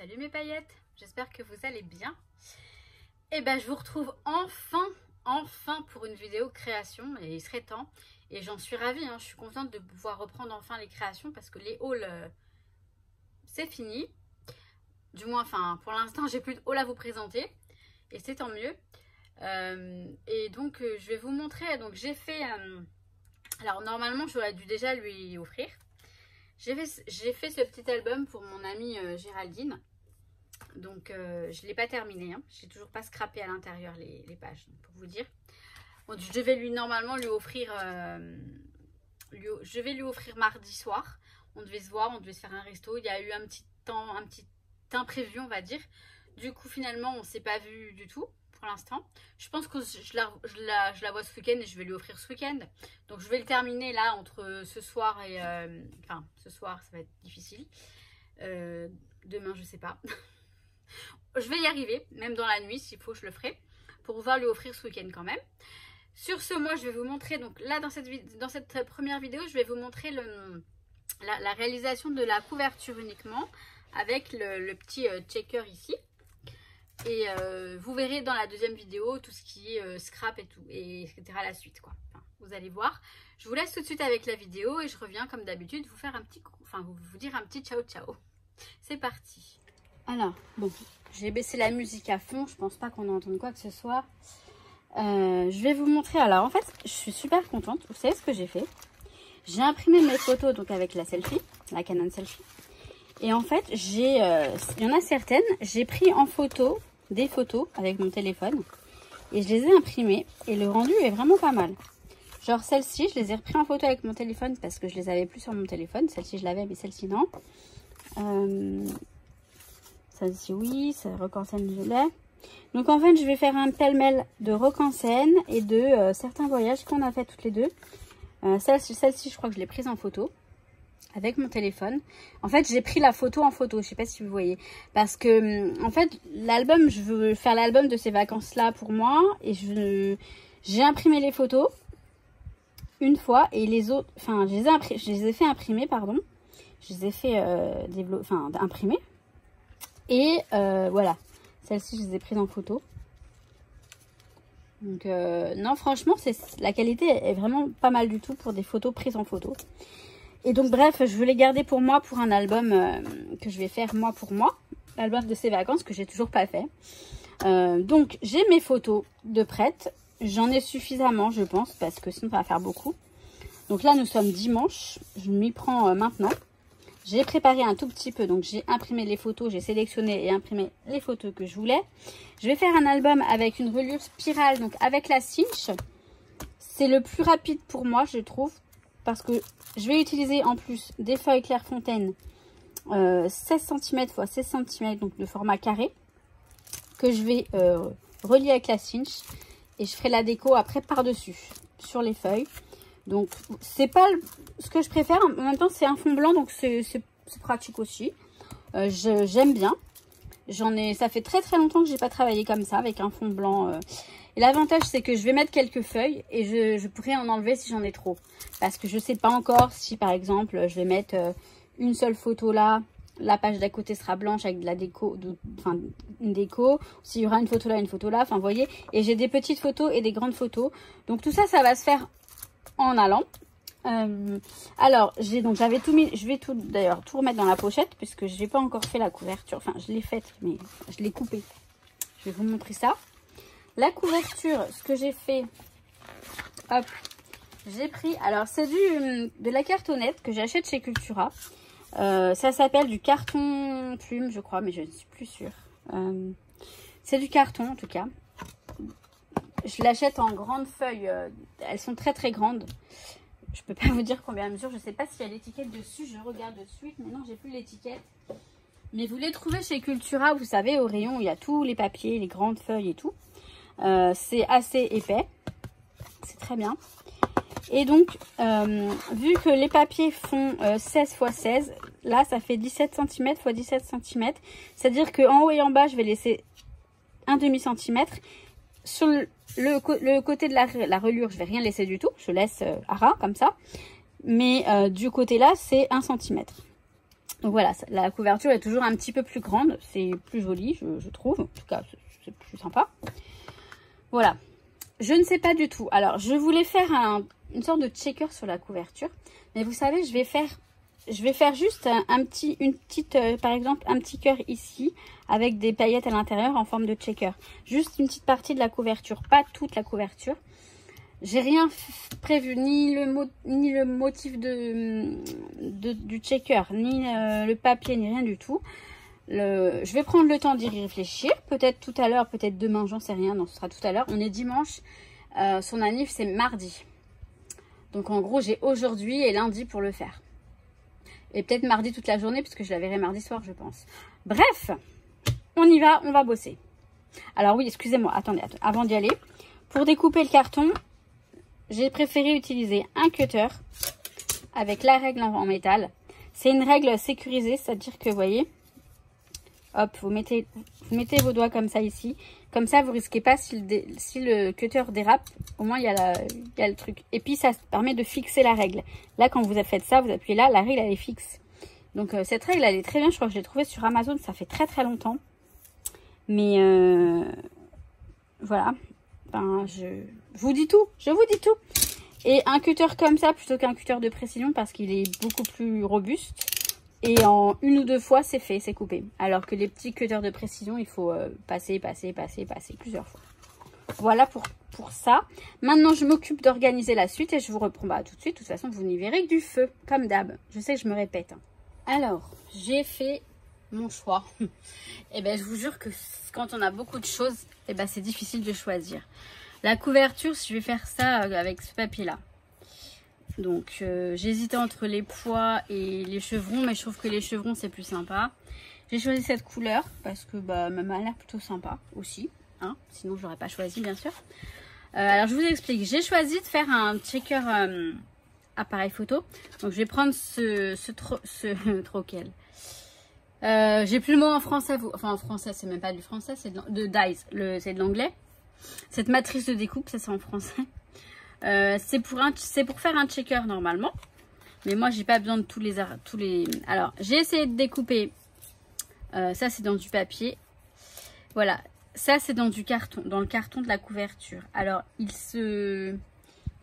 Salut mes paillettes, j'espère que vous allez bien. Et ben je vous retrouve enfin pour une vidéo création, et il serait temps. Et j'en suis ravie, hein. Je suis contente de pouvoir reprendre enfin les créations parce que les hauls, c'est fini. Du moins, enfin pour l'instant j'ai plus de hauls à vous présenter et c'est tant mieux. Et donc je vais vous montrer, donc j'ai fait, alors normalement j'aurais dû déjà lui offrir. J'ai fait ce petit album pour mon amie Géraldine. Donc je ne l'ai pas terminé, hein. Je n'ai toujours pas scrappé à l'intérieur les pages, pour vous dire. Bon, je devais normalement lui offrir, je vais lui offrir mardi soir. On devait se voir, on devait se faire un resto. Il y a eu un petit imprévu, on va dire. Du coup finalement on ne s'est pas vu du tout pour l'instant. Je pense que je la vois ce week-end et je vais lui offrir ce week-end. Donc je vais le terminer là entre ce soir et... enfin ce soir ça va être difficile. Demain je sais pas. Je vais y arriver, même dans la nuit, s'il faut, je le ferai, pour pouvoir lui offrir ce week-end quand même. Sur ce, moi, je vais vous montrer, donc là, dans cette première vidéo, je vais vous montrer la réalisation de la couverture uniquement, avec le petit checker ici. Et vous verrez dans la deuxième vidéo tout ce qui est scrap et tout, et etc. la suite, quoi. Enfin, vous allez voir. Je vous laisse tout de suite avec la vidéo et je reviens, comme d'habitude, vous faire un petit, vous dire un petit ciao ciao. C'est parti. Alors, bon, j'ai baissé la musique à fond, je pense pas qu'on entende quoi que ce soit. Je vais vous montrer, alors en fait, je suis super contente, vous savez ce que j'ai fait? J'ai imprimé mes photos donc avec la selfie, la Canon Selfie. Et en fait, il y en a certaines, j'ai pris en photo, des photos avec mon téléphone. Et je les ai imprimées et le rendu est vraiment pas mal. Genre celle-ci, je les ai repris en photo avec mon téléphone parce que je les avais plus sur mon téléphone. Celle-ci je l'avais mais celle-ci non. Celle-ci oui, c'est rock en scène je l'ai. Donc en fait je vais faire un pêle-mêle de rock en scène et de certains voyages qu'on a fait toutes les deux. Celle-ci je crois que je l'ai prise en photo avec mon téléphone. En fait j'ai pris la photo en photo, je sais pas si vous voyez. Parce que en fait l'album, je veux faire l'album de ces vacances là pour moi. Et j'ai imprimé les photos une fois et les autres, enfin je les ai fait imprimer, pardon. Je les ai fait imprimer. Et voilà, celle-ci je les ai prises en photo. Donc non franchement la qualité est vraiment pas mal du tout pour des photos prises en photo. Et donc bref, je veux les garder pour moi pour un album que je vais faire moi pour moi. L'album de ces vacances que j'ai toujours pas fait. Donc j'ai mes photos de prêtes. J'en ai suffisamment je pense parce que sinon ça va faire beaucoup. Donc là nous sommes dimanche, je m'y prends maintenant. J'ai préparé un tout petit peu, donc j'ai imprimé les photos, j'ai sélectionné et imprimé les photos que je voulais. Je vais faire un album avec une reliure spirale, donc avec la cinch. C'est le plus rapide pour moi, je trouve, parce que je vais utiliser en plus des feuilles Clairefontaine 16 cm x 16 cm, donc de format carré, que je vais relier avec la cinch. Et je ferai la déco après par-dessus, sur les feuilles. Donc, c'est pas ce que je préfère. En même temps, c'est un fond blanc, donc c'est pratique aussi. J'aime bien. Ça fait très longtemps que j'ai pas travaillé comme ça, avec un fond blanc. Et l'avantage, c'est que je vais mettre quelques feuilles et je pourrai en enlever si j'en ai trop. Parce que je sais pas encore si, par exemple, je vais mettre une seule photo là. La page d'à côté sera blanche avec de la déco, une déco. S'il y aura une photo là, une photo là. Enfin, vous voyez. Et j'ai des petites photos et des grandes photos. Donc, tout ça, ça va se faire en allant. Alors j'avais tout mis, je vais d'ailleurs tout remettre dans la pochette puisque je n'ai pas encore fait la couverture, enfin je l'ai faite mais je l'ai coupée. Je vais vous montrer ça. La couverture, ce que j'ai fait, hop, j'ai pris, alors c'est de la cartonnette que j'achète chez Cultura. Ça s'appelle du carton plume je crois, mais je ne suis plus sûre. C'est du carton en tout cas. Je l'achète en grandes feuilles, elles sont très grandes. Je peux pas vous dire combien elles mesurent, je sais pas s'il y a l'étiquette dessus, je regarde de suite, mais non j'ai plus l'étiquette. Mais vous les trouvez chez Cultura, vous savez, au rayon où il y a tous les papiers, les grandes feuilles et tout. C'est assez épais, c'est très bien. Et donc, vu que les papiers font 16 x 16, là ça fait 17 cm x 17 cm. C'est-à-dire qu'en haut et en bas, je vais laisser un demi-centimètre. Sur le côté de la reliure, je vais rien laisser du tout. Je laisse à ras comme ça. Mais du côté là, c'est 1 cm. Donc voilà, la couverture est toujours un petit peu plus grande. C'est plus joli, je trouve. En tout cas, c'est plus sympa. Voilà. Je ne sais pas du tout. Alors, je voulais faire une sorte de checker sur la couverture. Mais vous savez, je vais faire juste par exemple, un petit cœur ici. Avec des paillettes à l'intérieur en forme de checker. Juste une petite partie de la couverture. Pas toute la couverture. J'ai rien prévu, ni le motif du checker, ni le papier, ni rien du tout. Je vais prendre le temps d'y réfléchir. Peut-être tout à l'heure, peut-être demain, j'en sais rien. Non, ce sera tout à l'heure. On est dimanche. Son anniv, c'est mardi. Donc en gros, j'ai aujourd'hui et lundi pour le faire. Et peut-être mardi toute la journée, puisque je la verrai mardi soir, je pense. Bref, on y va, on va bosser. Alors oui, excusez-moi, attendez, avant d'y aller. Pour découper le carton... J'ai préféré utiliser un cutter avec la règle en métal. C'est une règle sécurisée, c'est-à-dire que, vous voyez, hop, vous mettez vos doigts comme ça ici. Comme ça, vous risquez pas, si le cutter dérape, au moins il y a le truc. Et puis, ça permet de fixer la règle. Là, quand vous faites ça, vous appuyez là, la règle, elle est fixe. Donc, cette règle, elle est très bien. Je crois que je l'ai trouvée sur Amazon, ça fait très très longtemps. Mais, voilà. Ben, je vous dis tout, je vous dis tout. Et un cutter comme ça plutôt qu'un cutter de précision parce qu'il est beaucoup plus robuste. Et en une ou deux fois, c'est fait, c'est coupé. Alors que les petits cutters de précision, il faut passer plusieurs fois. Voilà pour ça. Maintenant, je m'occupe d'organiser la suite et je vous reprends tout de suite. De toute façon, vous n'y verrez que du feu, comme d'hab. Je sais que je me répète. Alors, j'ai fait mon choix. Et ben, je vous jure que quand on a beaucoup de choses, et ben, c'est difficile de choisir. La couverture, je vais faire ça avec ce papier-là. Donc, j'hésitais entre les pois et les chevrons, mais je trouve que les chevrons, c'est plus sympa. J'ai choisi cette couleur parce que bah, même elle a l'air plutôt sympa aussi. Hein, sinon, je l'aurais pas choisi, bien sûr. Alors, je vous explique. J'ai choisi de faire un checker appareil photo. Donc, je vais prendre ce troquel. J'ai plus le mot en français. Enfin, en français, c'est même pas du français, c'est de dies. C'est de l'anglais. Cette matrice de découpe, ça c'est en français. C'est pour faire un checker normalement. Mais moi, j'ai pas besoin de tous les... Alors, j'ai essayé de découper. Ça, c'est dans du papier. Voilà. Ça, c'est dans du carton. Dans le carton de la couverture. Alors, il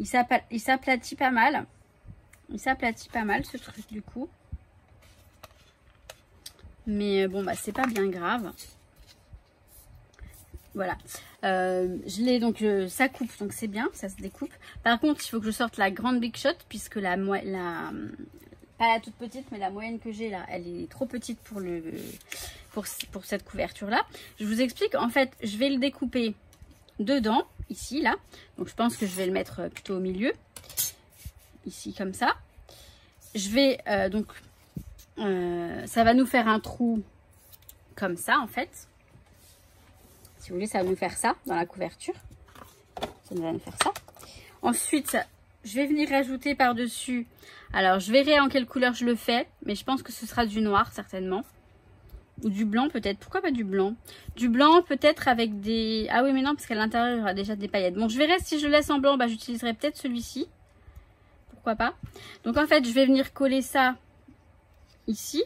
s'aplatit pas mal. Il s'aplatit pas mal, ce truc, du coup. Mais bon, bah, c'est pas bien grave. Voilà. Je l'ai donc, ça coupe, donc c'est bien, ça se découpe. Par contre, il faut que je sorte la grande Big Shot, puisque pas la toute petite, mais la moyenne que j'ai là, elle est trop petite pour cette couverture-là. Je vous explique, en fait, je vais le découper dedans, ici, là. Donc, je pense que je vais le mettre plutôt au milieu. Ici, comme ça. Je vais, ça va nous faire un trou comme ça, en fait. Si vous voulez, ça va nous faire ça dans la couverture. Ça va nous faire ça. Ensuite, je vais venir rajouter par-dessus. Alors, je verrai en quelle couleur je le fais. Mais je pense que ce sera du noir, certainement. Ou du blanc, peut-être. Pourquoi pas du blanc? Du blanc, peut-être avec des... Ah oui, mais non, parce qu'à l'intérieur, il y aura déjà des paillettes. Bon, je verrai si je laisse en blanc. Bah, j'utiliserai peut-être celui-ci. Pourquoi pas? Donc, en fait, je vais venir coller ça ici.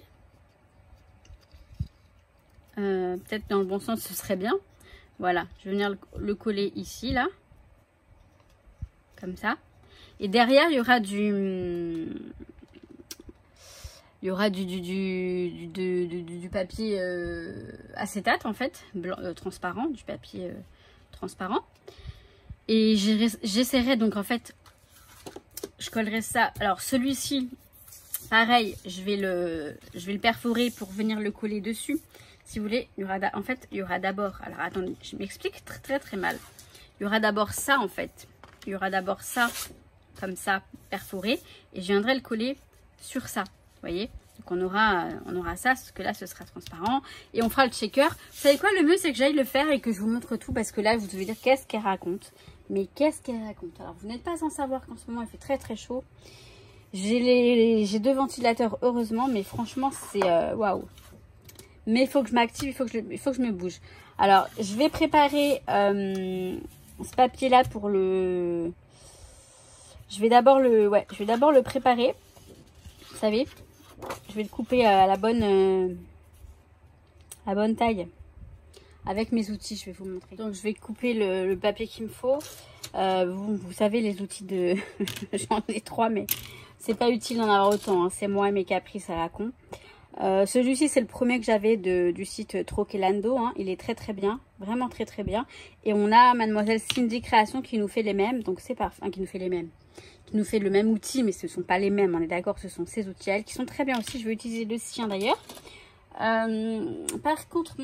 Peut-être dans le bon sens, ce serait bien. Voilà, je vais venir le coller ici, là. Comme ça. Et derrière, il y aura du papier acétate, en fait. Blanc, transparent, du papier transparent. Et j'essaierai donc, en fait, je collerai ça. Alors, celui-ci, pareil, je vais le perforer pour venir le coller dessus. Si vous voulez, il y aura d'abord... Alors, attendez, je m'explique très mal. Il y aura d'abord ça, en fait. Il y aura d'abord ça, comme ça, perforé. Et je viendrai le coller sur ça. Vous voyez? Donc, on aura ça, parce que là, ce sera transparent. Et on fera le checker. Vous savez quoi? Le mieux, c'est que j'aille le faire et que je vous montre tout. Parce que là, vous devez dire, qu'est-ce qu'elle raconte? Mais qu'est-ce qu'elle raconte? Alors, vous n'êtes pas sans savoir qu'en ce moment, il fait très chaud. J'ai deux ventilateurs, heureusement. Mais franchement, c'est... waouh! Mais il faut que je m'active, il faut que je me bouge. Alors, je vais préparer ce papier-là pour le... Je vais d'abord le préparer. Vous savez, je vais le couper à la bonne taille. Avec mes outils, je vais vous montrer. Donc je vais couper le papier qu'il me faut. Vous savez les outils de... J'en ai 3 mais c'est pas utile d'en avoir autant. Hein. C'est moi et mes caprices à la con. Celui-ci c'est le premier que j'avais du site Troquelando. Hein. Il est très très bien. Vraiment très très bien. Et on a Mademoiselle Cindy Création qui nous fait les mêmes. Donc c'est parfait. Enfin, qui nous fait les mêmes. Qui nous fait le même outil mais ce ne sont pas les mêmes. On est d'accord, ce sont ces outils à elle qui sont très bien aussi. Je vais utiliser le sien d'ailleurs. Par contre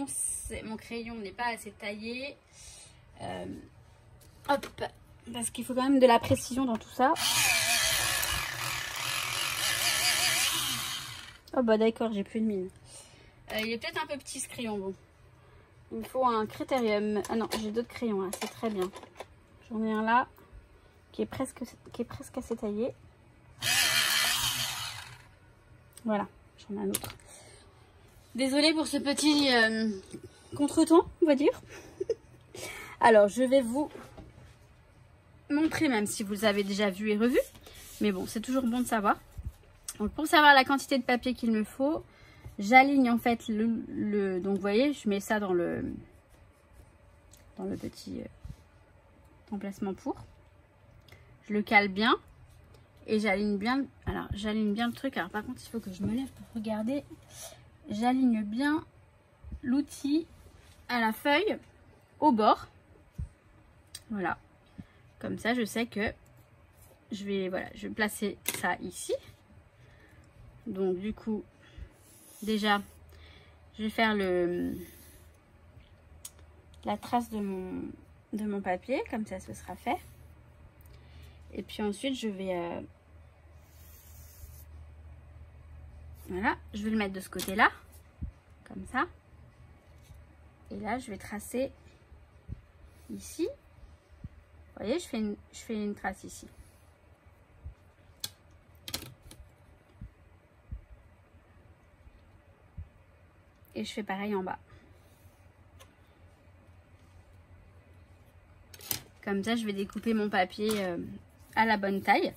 mon crayon n'est pas assez taillé. Hop, parce qu'il faut quand même de la précision dans tout ça. Oh bah d'accord, j'ai plus de mine. Il est peut-être un peu petit ce crayon. Bon, il me faut un critérium. Ah non, j'ai d'autres crayons là, c'est très bien. J'en ai un là qui est presque assez taillé. Voilà, j'en ai un autre. Désolée pour ce petit contretemps, on va dire. Alors, je vais vous montrer, même si vous les avez déjà vu et revu. Mais bon, c'est toujours bon de savoir. Donc, pour savoir la quantité de papier qu'il me faut, j'aligne en fait donc, vous voyez, je mets ça dans le petit emplacement pour. Je le cale bien. Et j'aligne bien. Alors, j'aligne bien le truc. Alors, par contre, il faut que je me lève pour regarder. J'aligne bien l'outil à la feuille au bord. Voilà. Comme ça, je sais que je vais placer ça ici. Donc, du coup, déjà, je vais faire la trace de mon papier. Comme ça, ce sera fait. Et puis ensuite, je vais... voilà, je vais le mettre de ce côté-là, comme ça. Et là, je vais tracer ici. Vous voyez, je fais une trace ici. Et je fais pareil en bas. Comme ça, je vais découper mon papier à la bonne taille.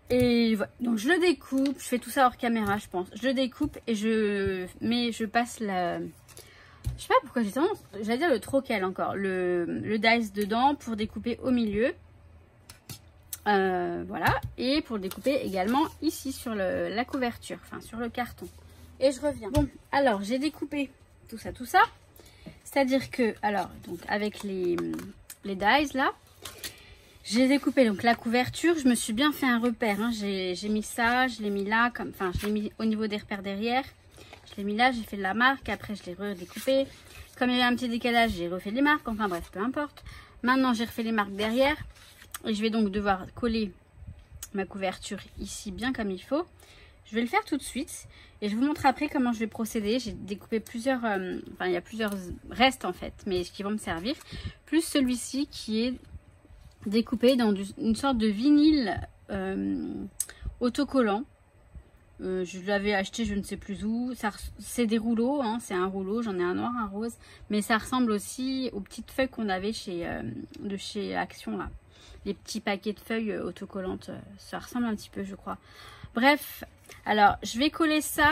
Et voilà, donc je le découpe, je fais tout ça hors caméra je pense. Je le découpe et je passe la... Je sais pas pourquoi j'ai tendance, j'allais dire le troquel encore, le dice dedans pour découper au milieu. Voilà, et pour le découper également ici sur la couverture, enfin sur le carton. Et je reviens. Bon, alors j'ai découpé tout ça. C'est-à-dire que, alors, donc avec les dies là, j'ai découpé donc la couverture, je me suis bien fait un repère, hein. J'ai mis ça, je l'ai mis là, enfin je l'ai mis au niveau des repères derrière, je l'ai mis là, j'ai fait de la marque, après je l'ai redécoupé, comme il y avait un petit décalage, j'ai refait les marques, enfin bref, peu importe. Maintenant j'ai refait les marques derrière, et je vais donc devoir coller ma couverture ici bien comme il faut. Je vais le faire tout de suite, et je vous montre après comment je vais procéder. J'ai découpé plusieurs, enfin il y a plusieurs restes en fait, mais qui vont me servir, plus celui-ci qui est découpé dans une sorte de vinyle autocollant. Je l'avais acheté je ne sais plus où. C'est des rouleaux, hein, c'est un rouleau, j'en ai un noir, un rose. Mais ça ressemble aussi aux petites feuilles qu'on avait de chez Action là. Les petits paquets de feuilles autocollantes, ça ressemble un petit peu je crois. Bref, alors je vais coller ça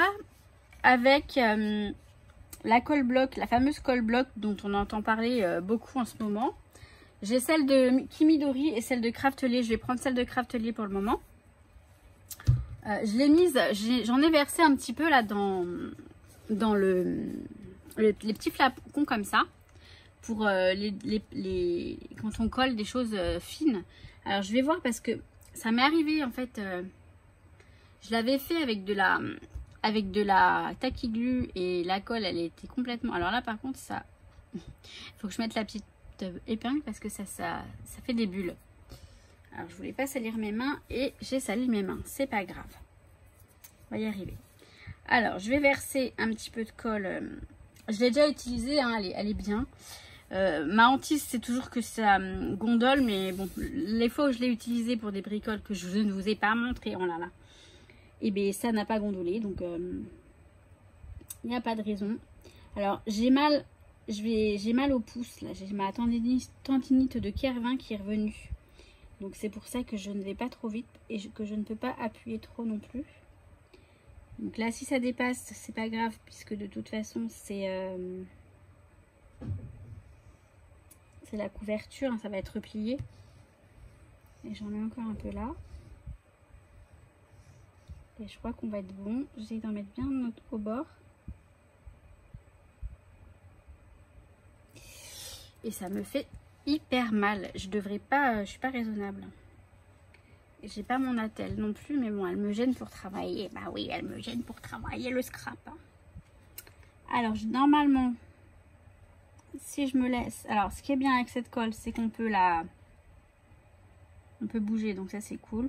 avec la colle bloc, la fameuse colle bloc dont on entend parler beaucoup en ce moment. J'ai celle de Kimidori et celle de Craftelier. Je vais prendre celle de Craftelier pour le moment. Je l'ai mise, j'en ai versé un petit peu là dans les petits flacons comme ça. Pour quand on colle des choses fines. Alors je vais voir parce que ça m'est arrivé en fait. Je l'avais fait avec de la tacky glue et la colle elle était complètement... Alors là par contre ça... Il faut que je mette la petite épingle parce que ça fait des bulles. Alors je voulais pas salir mes mains et j'ai sali mes mains, c'est pas grave, on va y arriver. Alors je vais verser un petit peu de colle, je l'ai déjà utilisée, hein, elle est bien. Ma hantise c'est toujours que ça gondole, mais bon, les fois où je l'ai utilisée pour des bricoles que je ne vous ai pas montré, oh là là, et bien ça n'a pas gondolé, donc il n'y a pas de raison. Alors j'ai mal au pouce là, j'ai ma tendinite de Kervin qui est revenue. Donc c'est pour ça que je ne vais pas trop vite et que je ne peux pas appuyer trop non plus. Donc là, si ça dépasse, c'est pas grave, puisque de toute façon, c'est la couverture, hein, ça va être replié. Et j'en ai encore un peu là. Et je crois qu'on va être bon. J'essaie d'en mettre bien au bord. Et ça me fait hyper mal. Je devrais pas, je suis pas raisonnable. J'ai pas mon attelle non plus, mais bon, elle me gêne pour travailler. Bah oui, elle me gêne pour travailler le scrap. Alors, normalement, si je me laisse... Alors, ce qui est bien avec cette colle, c'est qu'on peut la... On peut bouger, donc ça, c'est cool.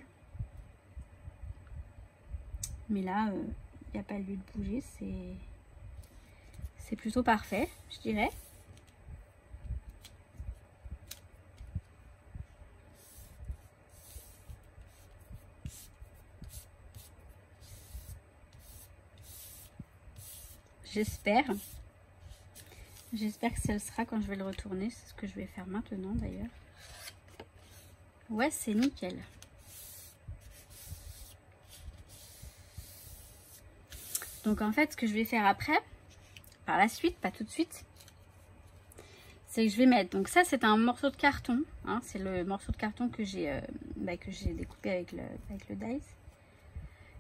Mais là, il n'y a pas lieu de bouger. C'est plutôt parfait, je dirais. J'espère que ça le sera quand je vais le retourner. C'est ce que je vais faire maintenant d'ailleurs. Ouais, c'est nickel. Donc en fait, ce que je vais faire après, par la suite, pas tout de suite, c'est que je vais mettre... Donc ça, c'est un morceau de carton. Hein, c'est le morceau de carton que j'ai découpé avec le dice.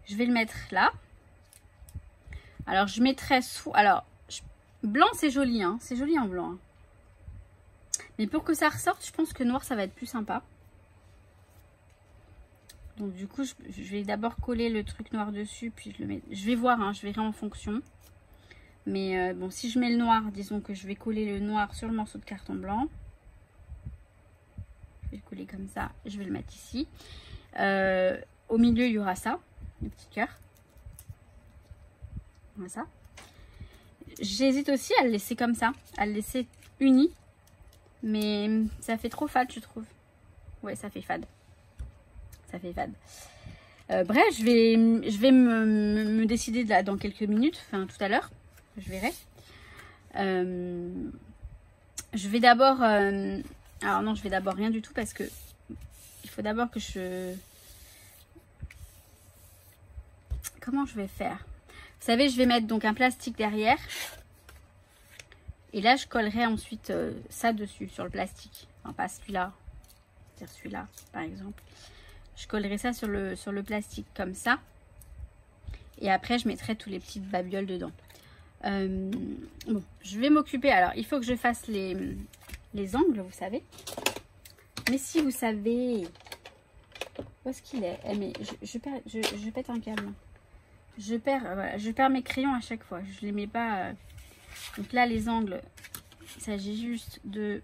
Je vais le mettre là. Alors, je mettrai sous... Alors, blanc, c'est joli, hein. C'est joli en blanc. Hein. Mais pour que ça ressorte, je pense que noir, ça va être plus sympa. Donc, du coup, je vais d'abord coller le truc noir dessus, puis je le mets... Je vais voir, hein, je verrai en fonction. Mais bon, si je mets le noir, disons que je vais coller le noir sur le morceau de carton blanc. Je vais le coller comme ça. Je vais le mettre ici. Au milieu, il y aura ça, le petit cœur. Voilà ça. J'hésite aussi à le laisser comme ça, à le laisser uni, mais ça fait trop fade, je trouve. Ouais, ça fait fade. Ça fait fade. Bref, je vais me décider là dans quelques minutes, enfin tout à l'heure, je verrai. Je vais d'abord... alors non, je vais d'abord rien du tout parce que il faut d'abord que je... Comment je vais faire ? Vous savez, je vais mettre donc un plastique derrière. Et là, je collerai ensuite ça dessus, sur le plastique. Enfin, pas celui-là. C'est-à-dire celui-là, par exemple. Je collerai ça sur le plastique, comme ça. Et après, je mettrai tous les petites babioles dedans. Bon, je vais m'occuper. Alors, il faut que je fasse les angles, vous savez. Mais si vous savez... Où est-ce qu'il est, mais je pète un câble. Je perds mes crayons à chaque fois. Je les mets pas. Donc là, les angles, il s'agit juste de...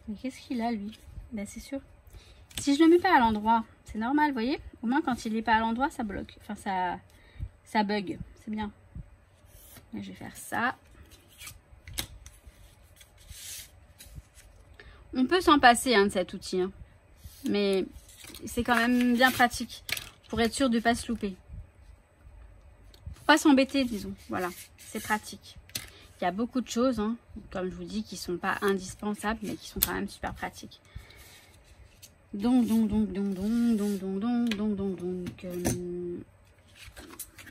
Mais qu'est-ce qu'il a, lui? Ben, c'est sûr. Si je le mets pas à l'endroit, c'est normal, vous voyez? Au moins, quand il n'est pas à l'endroit, ça bloque. Enfin, ça bug. C'est bien. Et je vais faire ça. On peut s'en passer hein, de cet outil, hein. Mais c'est quand même bien pratique pour être sûr de ne pas se louper. Pour pas s'embêter, disons. Voilà, c'est pratique. Il y a beaucoup de choses, hein, comme je vous dis, qui ne sont pas indispensables, mais qui sont quand même super pratiques. Donc.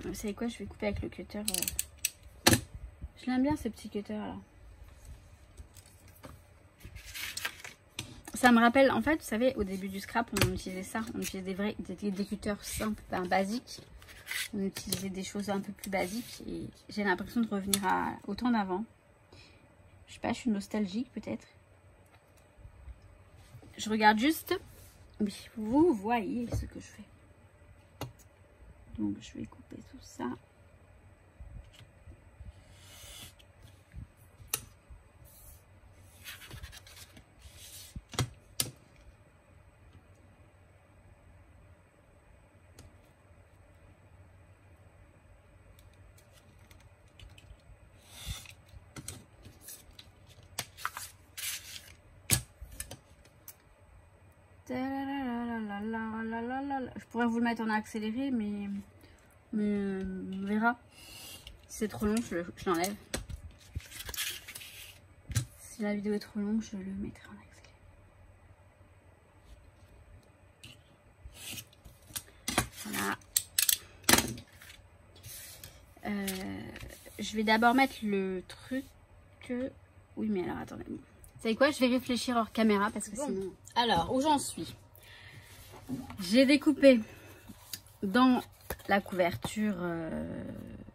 Vous savez quoi, je vais couper avec le cutter. Je l'aime bien, ce petit cutter là. Ça me rappelle, en fait, vous savez, au début du scrap, on utilisait ça. On utilisait des cutters simples, basiques. On utilisait des choses un peu plus basiques. Et j'ai l'impression de revenir au temps d'avant. Je sais pas, je suis nostalgique peut-être. Je regarde juste. Oui, vous voyez ce que je fais. Donc, je vais couper tout ça. Je pourrais vous le mettre en accéléré, mais on verra. Si c'est trop long, je l'enlève. Si la vidéo est trop longue, je le mettrai en accéléré. Voilà. Je vais d'abord mettre le truc. Oui, mais alors attendez. Vous savez quoi? Je vais réfléchir hors caméra parce que sinon. Alors, où j'en suis? J'ai découpé dans la couverture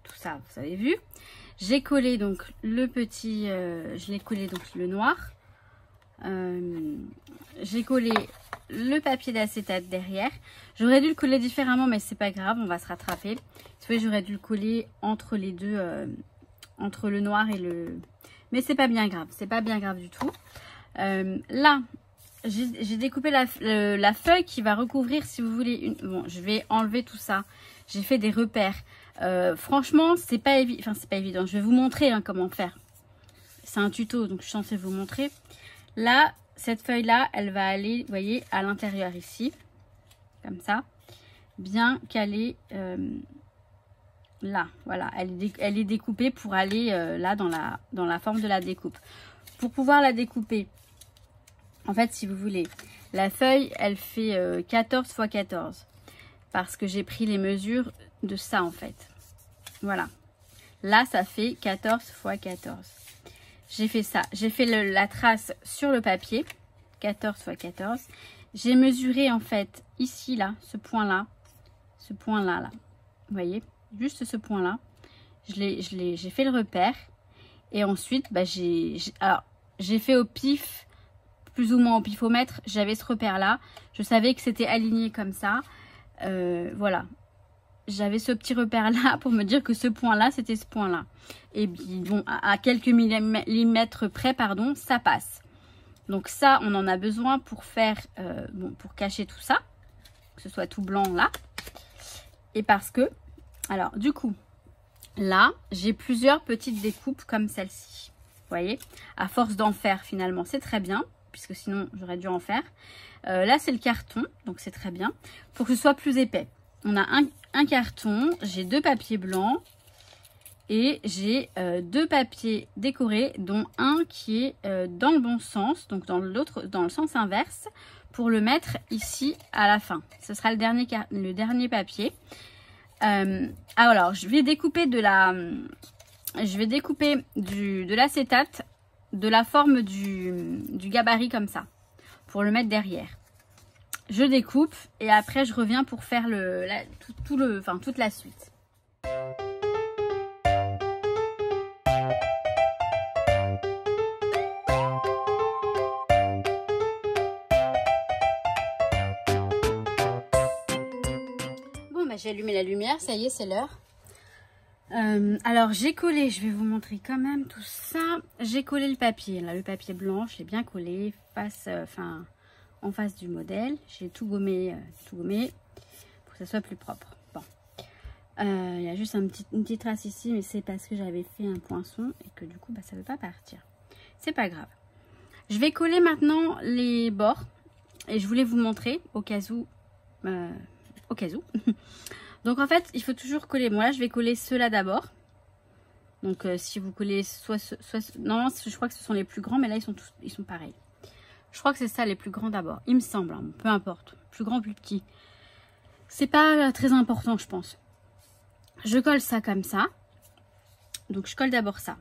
tout ça, vous avez vu. J'ai collé donc le petit, je l'ai collé donc le noir. J'ai collé le papier d'acétate derrière. J'aurais dû le coller différemment, mais c'est pas grave, on va se rattraper. Vous voyez, j'aurais dû le coller entre les deux, entre le noir et le. Mais c'est pas bien grave, c'est pas bien grave du tout. Là, j'ai découpé la feuille qui va recouvrir, si vous voulez, une. Bon, je vais enlever tout ça. J'ai fait des repères. Franchement, c'est pas évident. Je vais vous montrer hein, comment faire. C'est un tuto, donc je suis censée vous montrer. Là, cette feuille-là, elle va aller, vous voyez, à l'intérieur ici, comme ça, bien calée là. Voilà, elle est découpée pour aller là dans la forme de la découpe. Pour pouvoir la découper, en fait, si vous voulez, la feuille, elle fait 14 x 14 parce que j'ai pris les mesures de ça en fait. Voilà. Là, ça fait 14 x 14. J'ai fait ça. J'ai fait la trace sur le papier. 14 x 14. J'ai mesuré en fait ici, là, ce point-là. Ce point-là, là. Vous voyez? Juste ce point-là. J'ai fait le repère. Et ensuite, bah, j'ai fait au pif, plus ou moins au pifomètre. J'avais ce repère-là. Je savais que c'était aligné comme ça. Voilà. J'avais ce petit repère là pour me dire que ce point là c'était ce point là, et bon, à quelques millimètres près, pardon, ça passe. Donc ça, on en a besoin pour faire bon, pour cacher tout ça, que ce soit tout blanc là. Et parce que, alors du coup là, j'ai plusieurs petites découpes comme celle-ci, vous voyez, à force d'en faire finalement c'est très bien, puisque sinon j'aurais dû en faire. Là c'est le carton, donc c'est très bien, pour que ce soit plus épais. On a un carton, j'ai 2 papiers blancs et j'ai 2 papiers décorés, dont un qui est dans le bon sens, donc dans le sens inverse, pour le mettre ici à la fin. Ce sera le dernier papier. Alors, je vais découper de l'acétate de la forme du gabarit comme ça, pour le mettre derrière. Je découpe et après je reviens pour faire toute la suite. Bon bah j'ai allumé la lumière, ça y est, c'est l'heure. Alors j'ai collé, je vais vous montrer quand même tout ça. J'ai collé le papier, là le papier blanc, je l'ai bien collé en face du modèle. J'ai tout gommé pour que ça soit plus propre. Bon, il y a juste une petite trace ici, mais c'est parce que j'avais fait un poinçon et que du coup bah, ça ne veut pas partir. C'est pas grave. Je vais coller maintenant les bords et je voulais vous montrer au cas où. Donc en fait il faut toujours coller. Moi là je vais coller ceux-là d'abord. Donc si vous collez non, je crois que ce sont les plus grands, mais là ils sont pareils. Je crois que c'est ça les plus grands d'abord, il me semble, hein, peu importe, plus grand, plus petit. C'est pas très important je pense. Je colle ça comme ça. Donc je colle d'abord ça.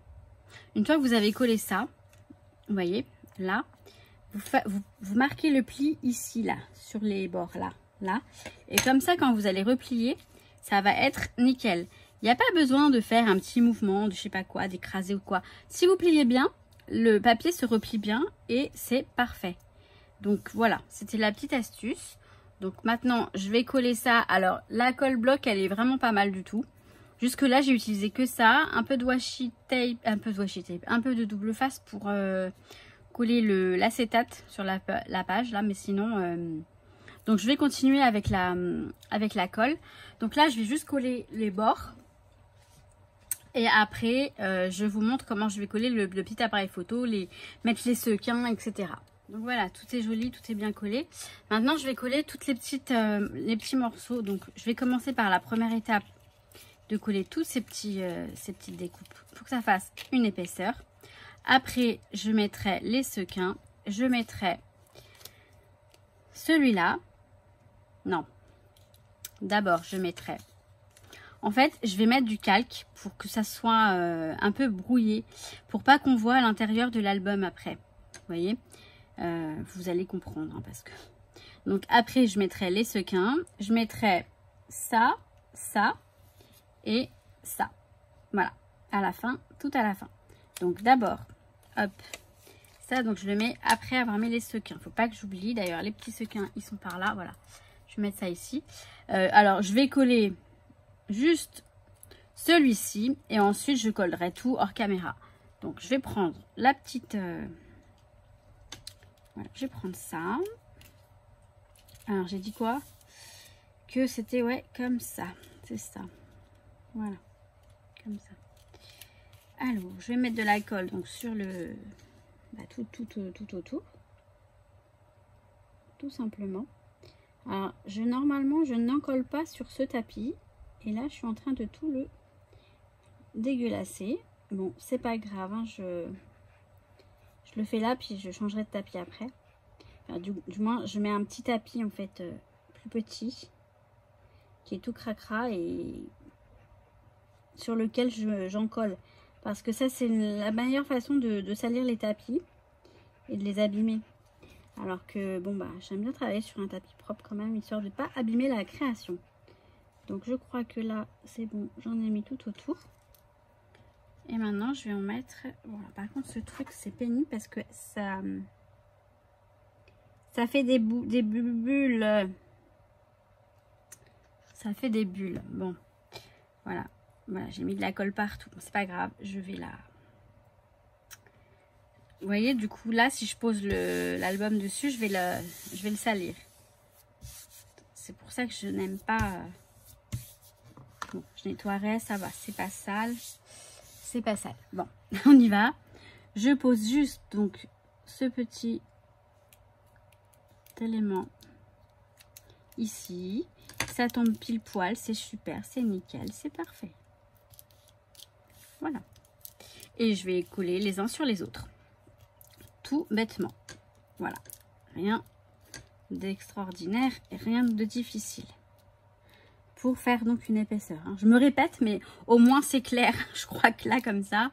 Une fois que vous avez collé ça, vous voyez, là, vous marquez le pli ici, là, sur les bords, là. Et comme ça, quand vous allez replier, ça va être nickel. Il n'y a pas besoin de faire un petit mouvement de je sais pas quoi, d'écraser ou quoi. Si vous pliez bien, le papier se replie bien et c'est parfait. Donc voilà, c'était la petite astuce. Donc maintenant, je vais coller ça. Alors, la colle bloc, elle est vraiment pas mal du tout. Jusque là, j'ai utilisé que ça. Un peu de washi tape, un peu de double face pour coller l'acétate sur la page là. Mais sinon, donc je vais continuer avec la colle. Donc là, je vais juste coller les bords. Et après, je vous montre comment je vais coller le petit appareil photo, mettre les sequins, etc. Donc voilà, tout est joli, tout est bien collé. Maintenant, je vais coller toutes les petits morceaux. Donc, je vais commencer par la première étape de coller toutes ces petites découpes. Il faut que ça fasse une épaisseur. Après, je mettrai les sequins. Je mettrai celui-là. Non. D'abord, je mettrai... En fait, je vais mettre du calque pour que ça soit un peu brouillé. Pour pas qu'on voit à l'intérieur de l'album après. Vous voyez, vous allez comprendre. Hein, parce que... Donc après, je mettrai les sequins. Je mettrai ça, ça et ça. Voilà. À la fin, tout à la fin. Donc d'abord, hop. Ça, donc je le mets après avoir mis les sequins. Faut pas que j'oublie. D'ailleurs, les petits sequins, ils sont par là. Voilà. Je vais mettre ça ici. Alors, je vais coller... juste celui-ci et ensuite je collerai tout hors caméra. Donc je vais prendre la petite voilà, je vais prendre ça. Alors j'ai dit quoi, que c'était ouais comme ça, c'est ça, voilà, comme ça. Alors je vais mettre de l'alcool donc sur le tout autour, tout simplement. Alors normalement je n'en colle pas sur ce tapis. Et là, je suis en train de tout le dégueulasser. Bon, c'est pas grave. Hein, je le fais là, puis je changerai de tapis après. Enfin, du moins, je mets un petit tapis, en fait, plus petit. Qui est tout cracra et sur lequel j'en colle. Parce que ça, c'est la meilleure façon de salir les tapis et de les abîmer. Alors que, bon, bah, j'aime bien travailler sur un tapis propre quand même, histoire de ne pas abîmer la création. Donc je crois que là c'est bon, j'en ai mis tout autour. Et maintenant je vais en mettre. Voilà, par contre ce truc c'est pénible parce que ça fait des bulles. Ça fait des bulles. Bon, voilà, j'ai mis de la colle partout. Bon, c'est pas grave, je vais là. Vous voyez, du coup là si je pose l'album dessus, je vais le salir. C'est pour ça que je n'aime pas. Bon, je nettoierai, ça va, c'est pas sale. C'est pas sale. Bon, on y va. Je pose juste donc ce petit élément ici. Ça tombe pile poil, c'est super, c'est nickel, c'est parfait. Voilà. Et je vais coller les uns sur les autres. Tout bêtement. Voilà. Rien d'extraordinaire et rien de difficile. Pour faire donc une épaisseur. Hein. Je me répète, mais au moins c'est clair. Je crois que là, comme ça.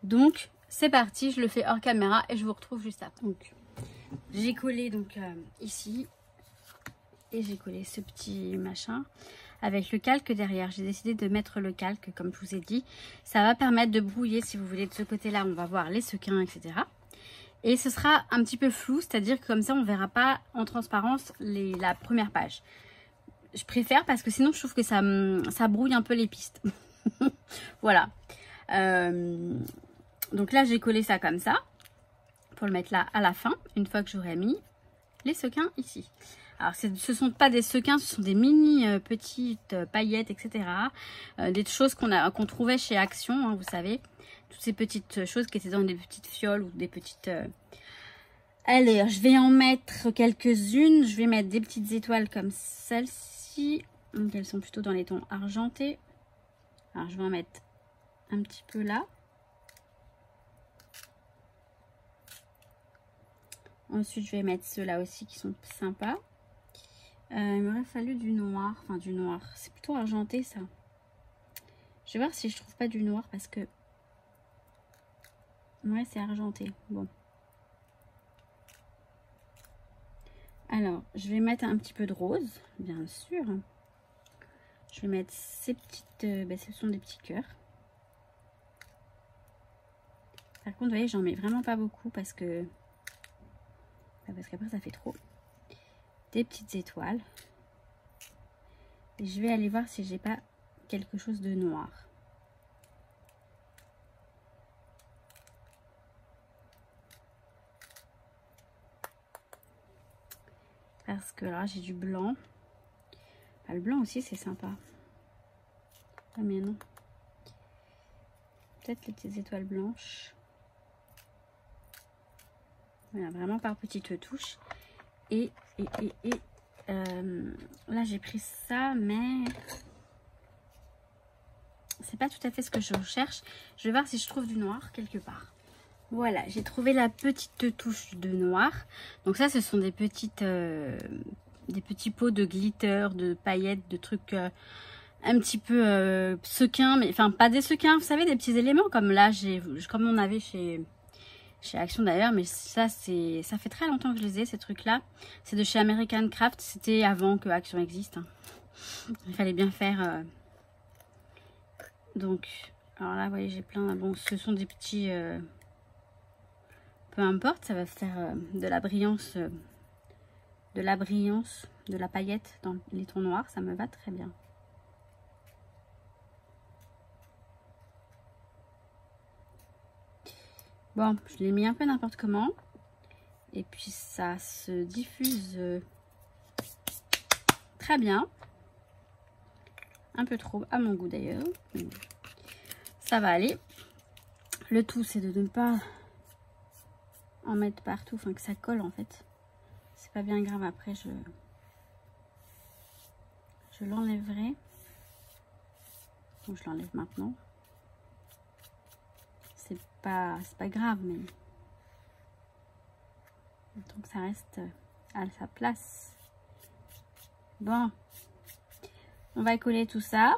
Donc, c'est parti. Je le fais hors caméra et je vous retrouve juste après. Donc, j'ai collé donc ici. Et j'ai collé ce petit machin avec le calque derrière. J'ai décidé de mettre le calque, comme je vous ai dit. Ça va permettre de brouiller, si vous voulez, de ce côté-là. On va voir les sequins, etc. Et ce sera un petit peu flou, c'est-à-dire que comme ça, on ne verra pas en transparence la première page. Je préfère parce que sinon je trouve que ça brouille un peu les pistes. Voilà. Donc là j'ai collé ça comme ça. Pour le mettre là à la fin. Une fois que j'aurai mis les sequins ici. Alors ce ne sont pas des sequins, ce sont des mini petites paillettes, etc. Des choses qu'on trouvait chez Action, hein, vous savez. Toutes ces petites choses qui étaient dans des petites fioles ou des petites... Allez, je vais en mettre quelques-unes. Je vais mettre des petites étoiles comme celle-ci. Donc elles sont plutôt dans les tons argentés. Alors je vais en mettre un petit peu là. Ensuite je vais mettre ceux-là aussi qui sont sympas. Il m'aurait fallu du noir. Enfin du noir. C'est plutôt argenté ça. Je vais voir si je trouve pas du noir parce que... Ouais, c'est argenté. Bon. Alors, je vais mettre un petit peu de rose, bien sûr. Je vais mettre ces petites... ce sont des petits cœurs. Par contre, vous voyez, j'en mets vraiment pas beaucoup parce que... Parce qu'après, ça fait trop. Des petites étoiles. Et je vais aller voir si j'ai pas quelque chose de noir. Parce que là, j'ai du blanc. Ah, le blanc aussi, c'est sympa. Ah, mais non. Peut-être les petites étoiles blanches. Voilà, vraiment par petites touches. Et là, j'ai pris ça, mais c'est pas tout à fait ce que je recherche. Je vais voir si je trouve du noir quelque part. Voilà, j'ai trouvé la petite touche de noir. Donc ça, ce sont des petits pots de glitter, de paillettes, de trucs un petit peu sequins, mais enfin pas des sequins, vous savez, des petits éléments comme là, comme on avait chez Action d'ailleurs, mais ça fait très longtemps que je les ai, ces trucs-là. C'est de chez American Craft, c'était avant que Action existe. Hein. Il fallait bien faire. Donc, alors là, vous voyez, j'ai plein. Bon, ce sont des petits. Peu importe, ça va faire de la brillance, de la paillette dans les tons noirs, ça me va très bien. Bon, je l'ai mis un peu n'importe comment. Et puis ça se diffuse très bien. Un peu trop à mon goût d'ailleurs. Ça va aller. Le tout c'est de ne pas en mettre partout, enfin que ça colle en fait. C'est pas bien grave, après je l'enlèverai. Donc je l'enlève maintenant. C'est pas grave, mais donc ça reste à sa place. Bon, on va coller tout ça.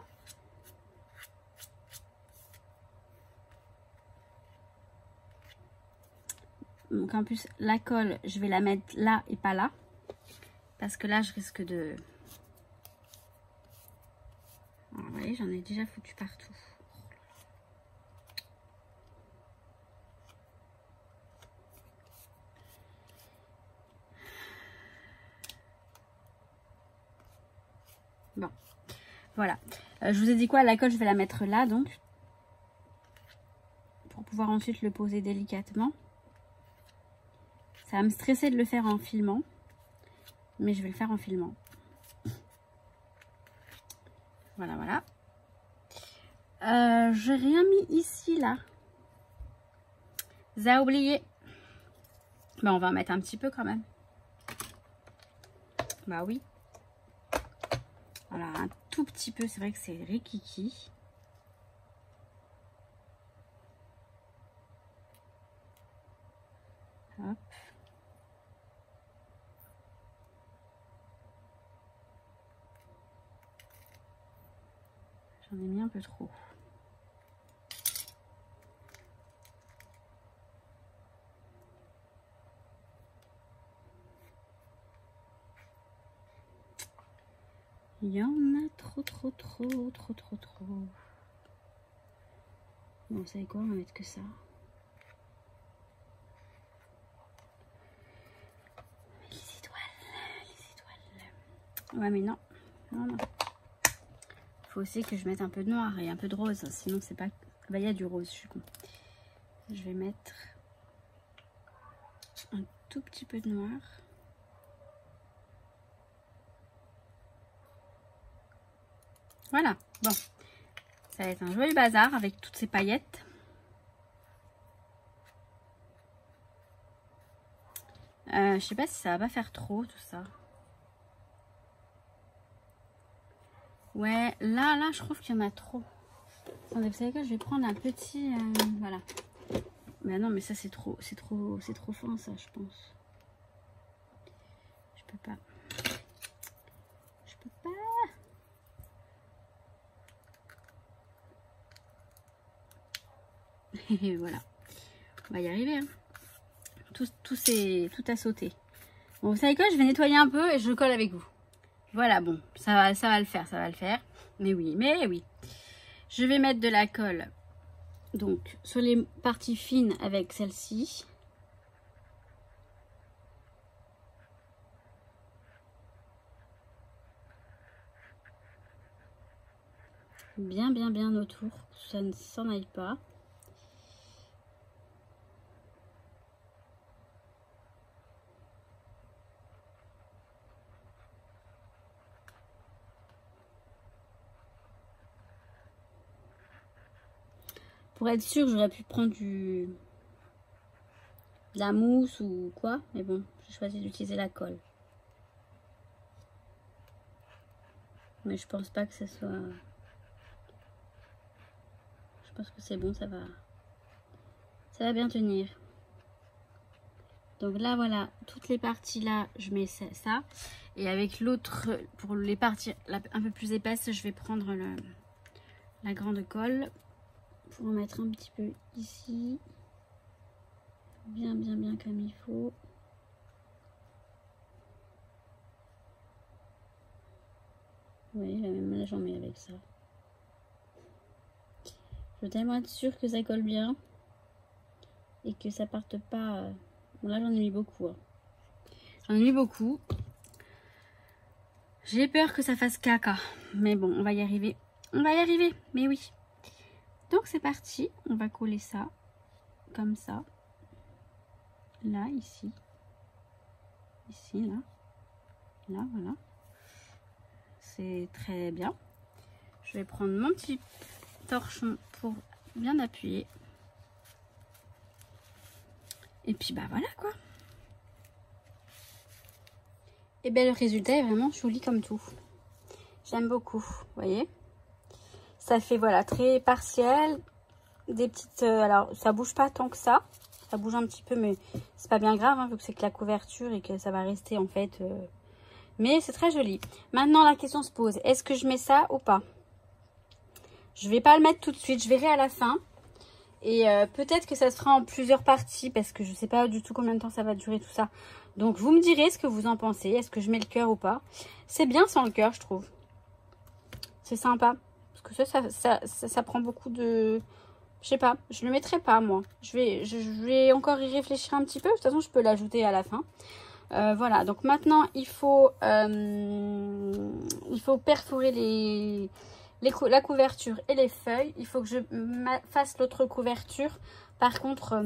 Donc en plus la colle, je vais la mettre là et pas là, parce que là je risque de... Alors, vous voyez, j'en ai déjà foutu partout. Bon, voilà. Je vous ai dit quoi, la colle, je vais la mettre là, donc. Pour pouvoir ensuite le poser délicatement. Ça va me stresser de le faire en filmant. Mais je vais le faire en filmant. Voilà, voilà. J'ai rien mis ici, là. J'ai oublié. Ben, on va en mettre un petit peu quand même. Bah oui. Voilà, un tout petit peu, c'est vrai que c'est rikiki. Hop. J'en ai mis un peu trop. Il y en a trop. Bon, vous savez quoi, on va mettre que ça. Les étoiles. Ouais, mais non. Non. Faut aussi que je mette un peu de noir et un peu de rose, sinon c'est pas... Bah, il y a du rose, je suis con. Je vais mettre un tout petit peu de noir. Voilà, bon. Ça va être un joli bazar avec toutes ces paillettes. Je sais pas si ça va pas faire trop, tout ça. Ouais, là, je trouve qu'il y en a trop. Attendez, vous savez quoi, je vais prendre un petit... voilà. Mais non, mais ça, c'est trop fin, ça, je pense. Je peux pas. Je peux pas. Et voilà. On va y arriver, hein. Tout a sauté. Bon, vous savez quoi, je vais nettoyer un peu et je colle avec vous. Voilà, bon, ça va le faire. Mais oui. Je vais mettre de la colle, donc, sur les parties fines avec celle-ci. Bien autour, que ça ne s'en aille pas. Pour être sûr, j'aurais pu prendre de la mousse ou quoi, mais bon, j'ai choisi d'utiliser la colle. Mais je pense pas que ça soit... Je pense que c'est bon, ça va bien tenir. Donc là, voilà, toutes les parties là, je mets ça. Et avec l'autre, pour les parties un peu plus épaisses, je vais prendre la grande colle pour en mettre un petit peu ici. Bien, bien, bien comme il faut. Oui, même là, j'en mets avec ça. Je veux tellement être sûre que ça colle bien et que ça parte pas. Bon, là, j'en ai mis beaucoup. Hein. J'en ai mis beaucoup. J'ai peur que ça fasse caca. Mais bon, on va y arriver. On va y arriver, mais oui. Donc, c'est parti. On va coller ça. Comme ça. Là, ici. Ici, là. Là, voilà. C'est très bien. Je vais prendre mon petit torchon pour bien appuyer. Et puis, bah voilà, quoi. Et bien, le résultat est vraiment joli comme tout. J'aime beaucoup, vous voyez. Ça fait, voilà, très partiel. Des petites... alors, ça bouge pas tant que ça. Ça bouge un petit peu, mais c'est pas bien grave, hein, vu que c'est que la couverture et que ça va rester, en fait... Mais c'est très joli. Maintenant, la question se pose. Est-ce que je mets ça ou pas? Je vais pas le mettre tout de suite. Je verrai à la fin. Et peut-être que ça se fera en plusieurs parties. Parce que je sais pas du tout combien de temps ça va durer tout ça. Donc, vous me direz ce que vous en pensez. Est-ce que je mets le cœur ou pas? C'est bien sans le cœur, je trouve. C'est sympa. Parce que ça prend beaucoup de... Je sais pas. Je le mettrai pas, moi. Je vais encore y réfléchir un petit peu. De toute façon, je peux l'ajouter à la fin. Voilà, donc maintenant il faut perforer la couverture et les feuilles. Il faut que je fasse l'autre couverture. Par contre,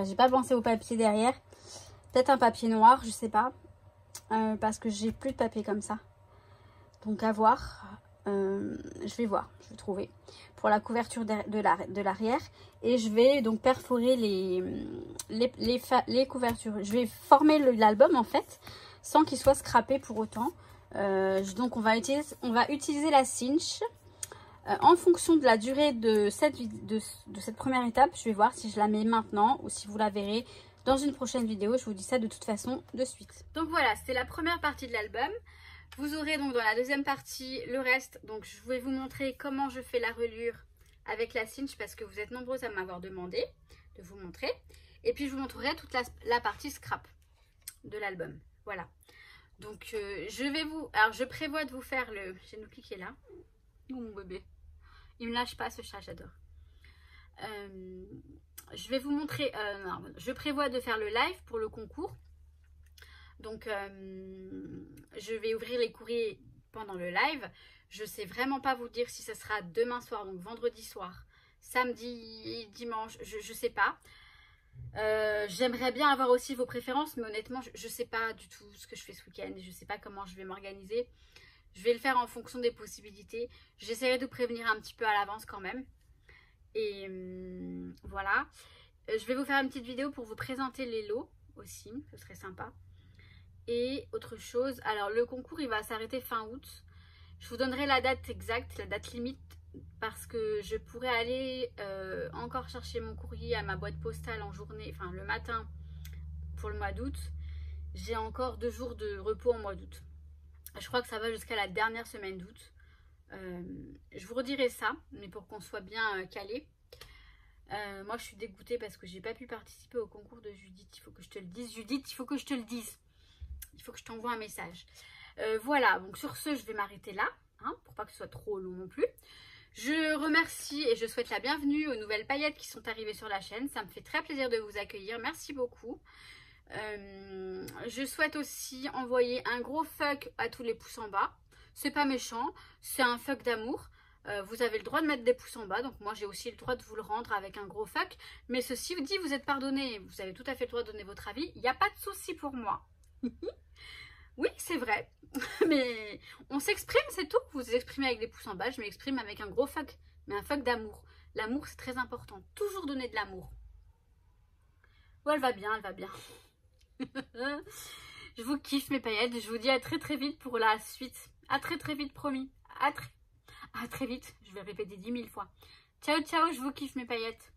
j'ai pas pensé au papier derrière. Peut-être un papier noir, je sais pas. Parce que j'ai plus de papier comme ça. Donc à voir. Je vais voir, je vais trouver. Pour la couverture de l'arrière. Et je vais donc perforer les couvertures. Je vais former l'album en fait, sans qu'il soit scrappé pour autant. Donc on va utiliser la cinch. En fonction de la durée de cette première étape, je vais voir si je la mets maintenant ou si vous la verrez dans une prochaine vidéo. Je vous dis ça de toute façon de suite. Donc voilà, c'était la première partie de l'album. Vous aurez donc dans la deuxième partie le reste. Donc je vais vous montrer comment je fais la reliure avec la cinch parce que vous êtes nombreux à m'avoir demandé de vous montrer. Et puis je vous montrerai toute la partie scrap de l'album. Voilà. Donc je prévois de vous faire le... J'ai Nouki qui est là. Oh mon bébé. Il me lâche pas ce chat, j'adore. Je vais vous montrer... non, je prévois de faire le live pour le concours. Donc, je vais ouvrir les courriers pendant le live. Je ne sais vraiment pas vous dire si ça sera demain soir, donc vendredi soir, samedi, dimanche, je ne sais pas. J'aimerais bien avoir aussi vos préférences, mais honnêtement, je ne sais pas du tout ce que je fais ce week-end. Je ne sais pas comment je vais m'organiser. Je vais le faire en fonction des possibilités. J'essaierai de vous prévenir un petit peu à l'avance quand même. Et voilà. Je vais vous faire une petite vidéo pour vous présenter les lots aussi. Ce serait sympa. Et autre chose, alors le concours il va s'arrêter fin août. Je vous donnerai la date exacte, la date limite, parce que je pourrais aller encore chercher mon courrier à ma boîte postale en journée, enfin le matin pour le mois d'août. J'ai encore 2 jours de repos en mois d'août. Je crois que ça va jusqu'à la dernière semaine d'août. Je vous redirai ça, mais pour qu'on soit bien calé. Moi je suis dégoûtée parce que j'ai pas pu participer au concours de Judith. Il faut que je te le dise, Judith, il faut que je te le dise. Il faut que je t'envoie un message. Voilà, donc sur ce, je vais m'arrêter là, hein, pour pas que ce soit trop long non plus. Je remercie et je souhaite la bienvenue aux nouvelles paillettes qui sont arrivées sur la chaîne. Ça me fait très plaisir de vous accueillir. Merci beaucoup. Je souhaite aussi envoyer un gros fuck à tous les pouces en bas. C'est pas méchant, c'est un fuck d'amour. Vous avez le droit de mettre des pouces en bas, donc moi j'ai aussi le droit de vous le rendre avec un gros fuck. Mais ceci vous dit, vous êtes pardonné, vous avez tout à fait le droit de donner votre avis. Il n'y a pas de souci pour moi. Oui, c'est vrai. Mais on s'exprime, c'est tout. Vous vous exprimez avec des pouces en bas, je m'exprime avec un gros fuck. Mais un fuck d'amour. L'amour, c'est très important. Toujours donner de l'amour. Oh, elle va bien, elle va bien. Je vous kiffe mes paillettes. Je vous dis à très très vite pour la suite. À très très vite, promis. À très vite. Je vais répéter 10 000 fois. Ciao, ciao, je vous kiffe mes paillettes.